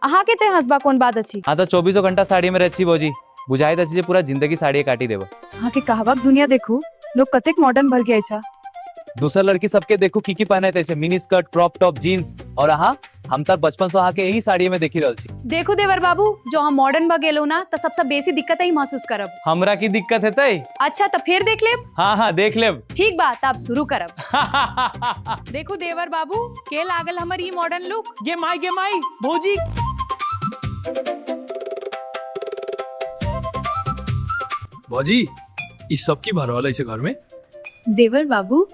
अहा के ते हसबा कोन बात अछि। हाँ तो 24 घंटा साड़ी में रहती भौजी, बुझाई दे पूरा जिंदगी साड़ी काटी देव। अहा के कहवाक दुनिया देखू, लोग कतेक मॉडर्न भर गए छा। दूसर लड़की सबके देखो की पहने थे, mini skirt, crop top, jeans, और अहा हम तर बचपन से के यही साड़ी में देखी रहल छी। देखो देवर बाबू, जो हम मॉडर्न भ गेलो ना त सबसे बेसी दिक्कत ही महसूस करब। हमरा की दिक्कत है तई? अच्छा तो फिर देख लेब। हाँ देख लेब। ठीक बात, अब शुरू करब। देखो देवर बाबू, के लागल हमर ये मॉडर्न लुक। गे माई भौजी। भौजी ई सब की भर रहल छै घर में? देवर बाबू,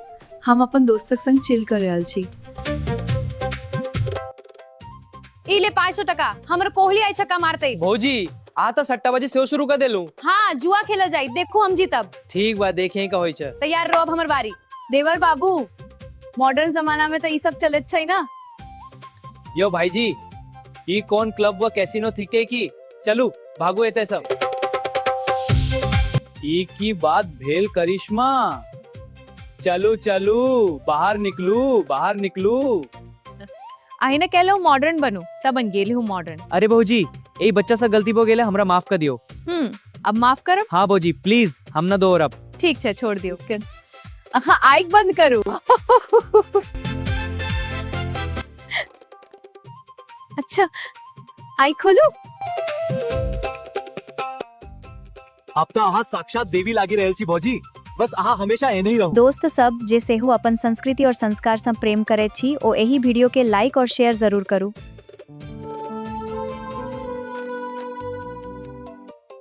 हम अपन दोस्तक संग चिल कर रहल छी। इले 500 टका हमर कोहली आई छक्का मारते। भौजी आ तो सट्टाबाजी सेहो शुरू कर देलू। हाँ जुआ खेला जाई, देखो हम जीतब। ठीक बा, देखे का होई छै। तैयार रहो, अब हमर बारी। देवर बाबू, मॉडर्न जमाना में तो ई सब चलत छै ना। यो भाईजी, ई कौन क्लब व कैसीनो थीके की? चलू भागो एते सब। ई की बात भेल करिश्मा? चलू चलू, बाहर निकलू। आई ने कहलो मॉडर्न बनू, तब बन गेली हूँ मॉडर्न। अरे भौजी, यही बच्चा सा गलती हो गेले, हमरा माफ कर दियो। अब माफ करब। हाँ भौजी प्लीज, हम ना दो और अब। ठीक है, छोड़ दियो। हाँ आइक बंद करू। अच्छा आई खोलू। अब तो अहाँ साक्षात देवी लागी रहल छी भौजी, बस अहाँ हमेशा एने ही रहू। दोस्त सब जे सेहो अपन संस्कृति और संस्कार से प्रेम करे छी, ओ एही वीडियो के लाइक और शेयर जरूर करू।